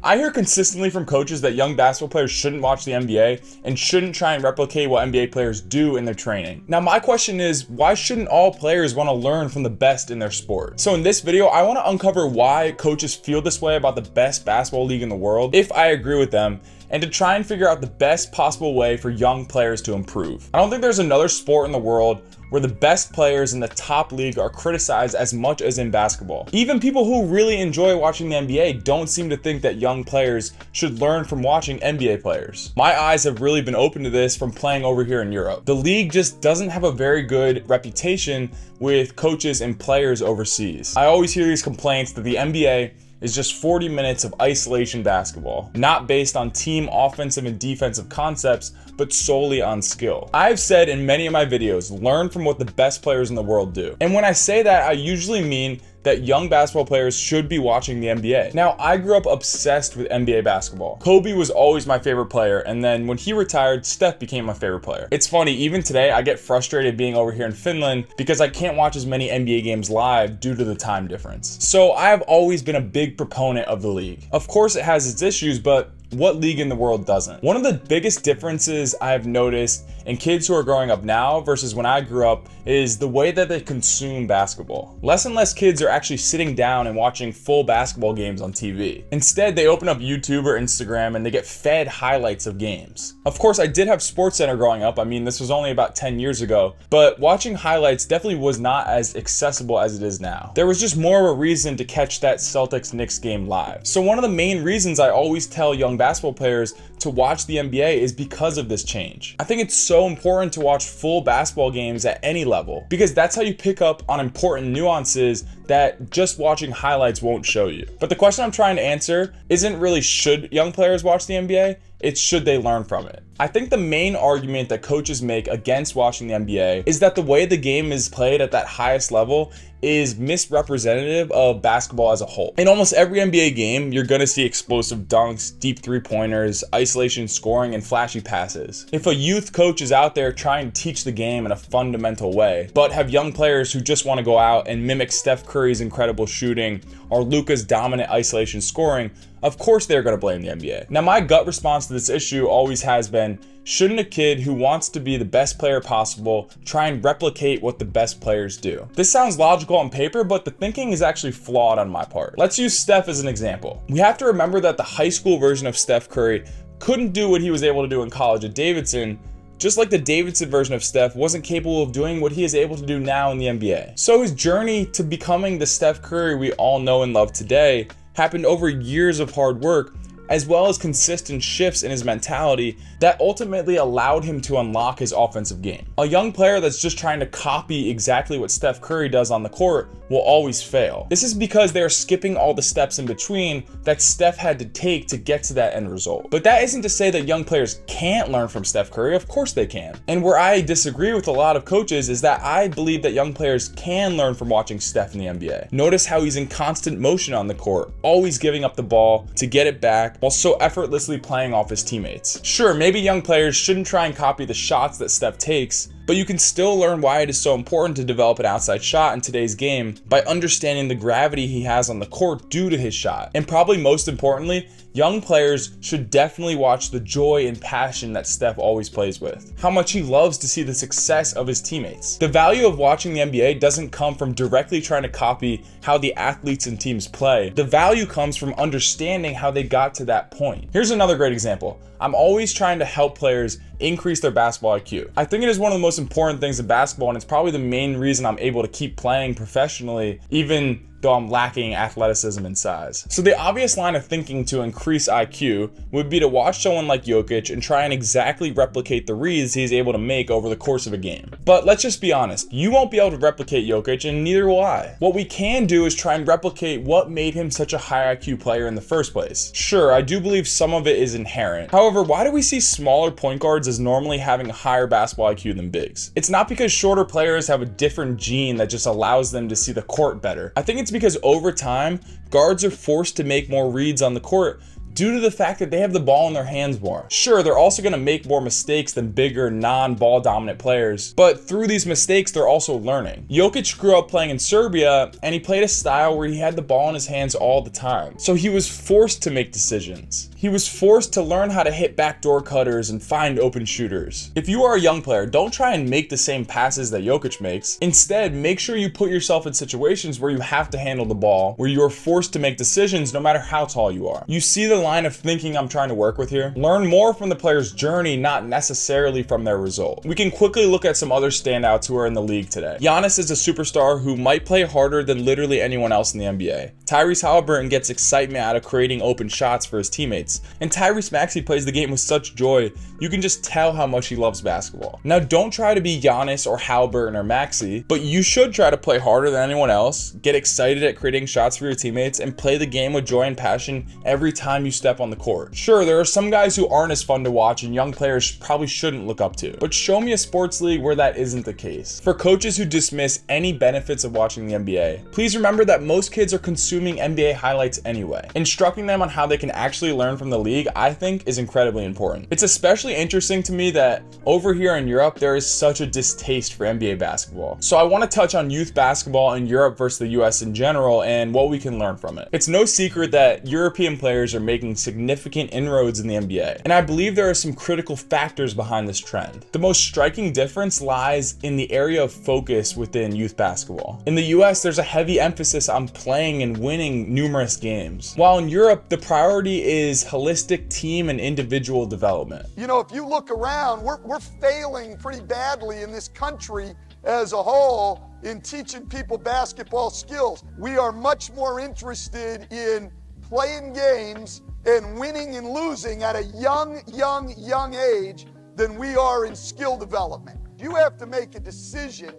I hear consistently from coaches that young basketball players shouldn't watch the NBA and shouldn't try and replicate what NBA players do in their training. Now, my question is, why shouldn't all players want to learn from the best in their sport? So in this video, I want to uncover why coaches feel this way about the best basketball league in the world, if I agree with them, and to try and figure out the best possible way for young players to improve. I don't think there's another sport in the world where the best players in the top league are criticized as much as in basketball. Even people who really enjoy watching the NBA don't seem to think that young players should learn from watching NBA players. My eyes have really been open to this from playing over here in Europe. The league just doesn't have a very good reputation with coaches and players overseas. I always hear these complaints that the NBA is just 40 minutes of isolation basketball, not based on team offensive and defensive concepts, but solely on skill. I've said in many of my videos, learn from what the best players in the world do. And when I say that, I usually mean that young basketball players should be watching the NBA. Now, I grew up obsessed with NBA basketball. Kobe was always my favorite player, and then when he retired, Steph became my favorite player. It's funny, even today, I get frustrated being over here in Finland because I can't watch as many NBA games live due to the time difference. So I have always been a big proponent of the league. Of course, it has its issues, but what league in the world doesn't? One of the biggest differences I have noticed in kids who are growing up now versus when I grew up is the way that they consume basketball. Less and less kids are actually sitting down and watching full basketball games on TV. Instead, they open up YouTube or Instagram and they get fed highlights of games. Of course, I did have SportsCenter growing up. I mean, this was only about 10 years ago, but watching highlights definitely was not as accessible as it is now. There was just more of a reason to catch that Celtics-Knicks game live. So one of the main reasons I always tell young basketball players to watch the NBA is because of this change. I think it's so important to watch full basketball games at any level because that's how you pick up on important nuances that just watching highlights won't show you. But the question I'm trying to answer isn't really should young players watch the NBA, it's should they learn from it. I think the main argument that coaches make against watching the NBA is that the way the game is played at that highest level is misrepresentative of basketball as a whole. In almost every NBA game, you're gonna see explosive dunks, deep three-pointers, isolation scoring, and flashy passes. If a youth coach is out there trying to teach the game in a fundamental way, but have young players who just wanna go out and mimic Steph Curry's incredible shooting or Luka's dominant isolation scoring, of course they're gonna blame the NBA. Now, my gut response to this issue always has been, shouldn't a kid who wants to be the best player possible try and replicate what the best players do? This sounds logical on paper, but the thinking is actually flawed on my part. Let's use Steph as an example. We have to remember that the high school version of Steph Curry couldn't do what he was able to do in college at Davidson, just like the Davidson version of Steph wasn't capable of doing what he is able to do now in the NBA. So his journey to becoming the Steph Curry we all know and love today happened over years of hard work, as well as consistent shifts in his mentality that ultimately allowed him to unlock his offensive game. A young player that's just trying to copy exactly what Steph Curry does on the court will always fail. This is because they're skipping all the steps in between that Steph had to take to get to that end result. But that isn't to say that young players can't learn from Steph Curry. Of course they can. And where I disagree with a lot of coaches is that I believe that young players can learn from watching Steph in the NBA. Notice how he's in constant motion on the court, always giving up the ball to get it back, while so effortlessly playing off his teammates. Sure, maybe young players shouldn't try and copy the shots that Steph takes, but you can still learn why it is so important to develop an outside shot in today's game by understanding the gravity he has on the court due to his shot. And probably most importantly, young players should definitely watch the joy and passion that Steph always plays with. How much he loves to see the success of his teammates. The value of watching the NBA doesn't come from directly trying to copy how the athletes and teams play. The value comes from understanding how they got to that point. Here's another great example. I'm always trying to help players increase their basketball IQ. I think it is one of the most important things in basketball, and it's probably the main reason I'm able to keep playing professionally, even though I'm lacking athleticism and size. So the obvious line of thinking to increase IQ would be to watch someone like Jokic and try and exactly replicate the reads he's able to make over the course of a game. But let's just be honest, you won't be able to replicate Jokic, and neither will I. What we can do is try and replicate what made him such a high IQ player in the first place. Sure, I do believe some of it is inherent. However, why do we see smaller point guards as normally having a higher basketball IQ than bigs? It's not because shorter players have a different gene that just allows them to see the court better. I think it's because over time, guards are forced to make more reads on the court due to the fact that they have the ball in their hands more. Sure, they're also going to make more mistakes than bigger, non-ball dominant players, but through these mistakes, they're also learning. Jokic grew up playing in Serbia, and he played a style where he had the ball in his hands all the time. So he was forced to make decisions. He was forced to learn how to hit backdoor cutters and find open shooters. If you are a young player, don't try and make the same passes that Jokic makes. Instead, make sure you put yourself in situations where you have to handle the ball, where you are forced to make decisions no matter how tall you are. You see the line of thinking I'm trying to work with here? Learn more from the player's journey, not necessarily from their result. We can quickly look at some other standouts who are in the league today. Giannis is a superstar who might play harder than literally anyone else in the NBA. Tyrese Halliburton gets excitement out of creating open shots for his teammates. And Tyrese Maxey plays the game with such joy, you can just tell how much he loves basketball. Now, don't try to be Giannis or Halliburton or Maxey, but you should try to play harder than anyone else, get excited at creating shots for your teammates, and play the game with joy and passion every time you step on the court. Sure, there are some guys who aren't as fun to watch and young players probably shouldn't look up to, but show me a sports league where that isn't the case. For coaches who dismiss any benefits of watching the NBA, please remember that most kids are consuming NBA highlights anyway. Instructing them on how they can actually learn from the league, I think, is incredibly important. It's especially interesting to me that over here in Europe, there is such a distaste for NBA basketball. So I want to touch on youth basketball in Europe versus the US in general and what we can learn from it. It's no secret that European players are making significant inroads in the NBA, and I believe there are some critical factors behind this trend. The most striking difference lies in the area of focus within youth basketball. In the US, there's a heavy emphasis on playing and winning numerous games, while in Europe, the priority is holistic team and individual development. You know, if you look around, we're failing pretty badly in this country as a whole in teaching people basketball skills. We are much more interested in playing games and winning and losing at a young age than we are in skill development. You have to make a decision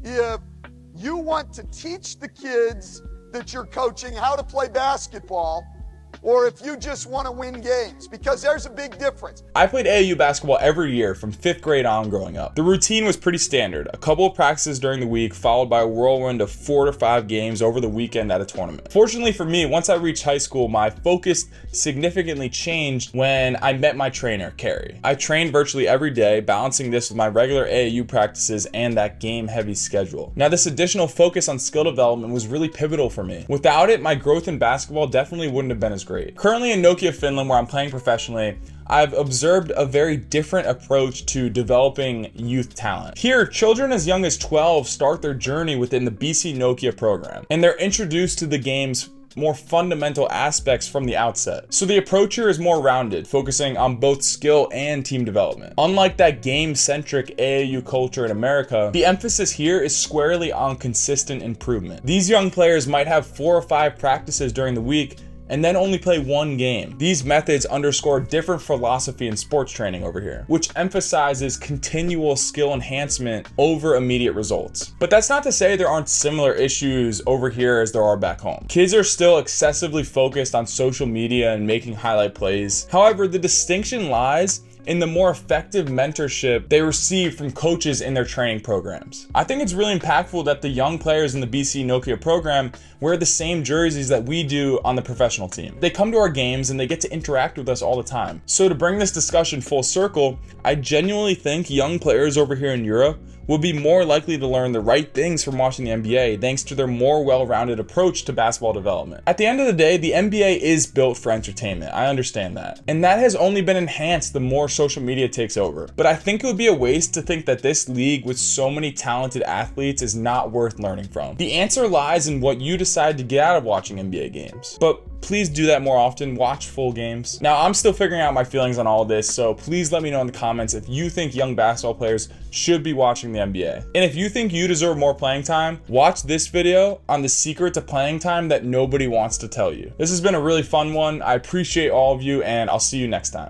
if you want to teach the kids that you're coaching how to play basketball, or if you just want to win games, because there's a big difference. I played AAU basketball every year from 5th grade on growing up. The routine was pretty standard. A couple of practices during the week, followed by a whirlwind of 4 to 5 games over the weekend at a tournament. Fortunately for me, once I reached high school, my focus significantly changed when I met my trainer, Carrie. I trained virtually every day, balancing this with my regular AAU practices and that game-heavy schedule. Now, this additional focus on skill development was really pivotal for me. Without it, my growth in basketball definitely wouldn't have been as great. Currently in Nokia, Finland, where I'm playing professionally, I've observed a very different approach to developing youth talent. Here, children as young as 12 start their journey within the BC Nokia program, and they're introduced to the game's more fundamental aspects from the outset. So the approach here is more rounded, focusing on both skill and team development. Unlike that game-centric AAU culture in America, the emphasis here is squarely on consistent improvement. These young players might have 4 or 5 practices during the week and then only play 1 game. These methods underscore a different philosophy in sports training over here, which emphasizes continual skill enhancement over immediate results. But that's not to say there aren't similar issues over here as there are back home. Kids are still excessively focused on social media and making highlight plays. However, the distinction lies in the more effective mentorship they receive from coaches in their training programs. I think it's really impactful that the young players in the BC Nokia program wear the same jerseys that we do on the professional team. They come to our games and they get to interact with us all the time. So to bring this discussion full circle, I genuinely think young players over here in Europe will be more likely to learn the right things from watching the NBA thanks to their more well-rounded approach to basketball development. At the end of the day, the NBA is built for entertainment. I understand that. And that has only been enhanced the more social media takes over. But I think it would be a waste to think that this league with so many talented athletes is not worth learning from. The answer lies in what you decide to get out of watching NBA games. But please do that more often. Watch full games. Now, I'm still figuring out my feelings on all of this, so please let me know in the comments if you think young basketball players should be watching the NBA. And if you think you deserve more playing time, watch this video on the secret to playing time that nobody wants to tell you. This has been a really fun one. I appreciate all of you, and I'll see you next time.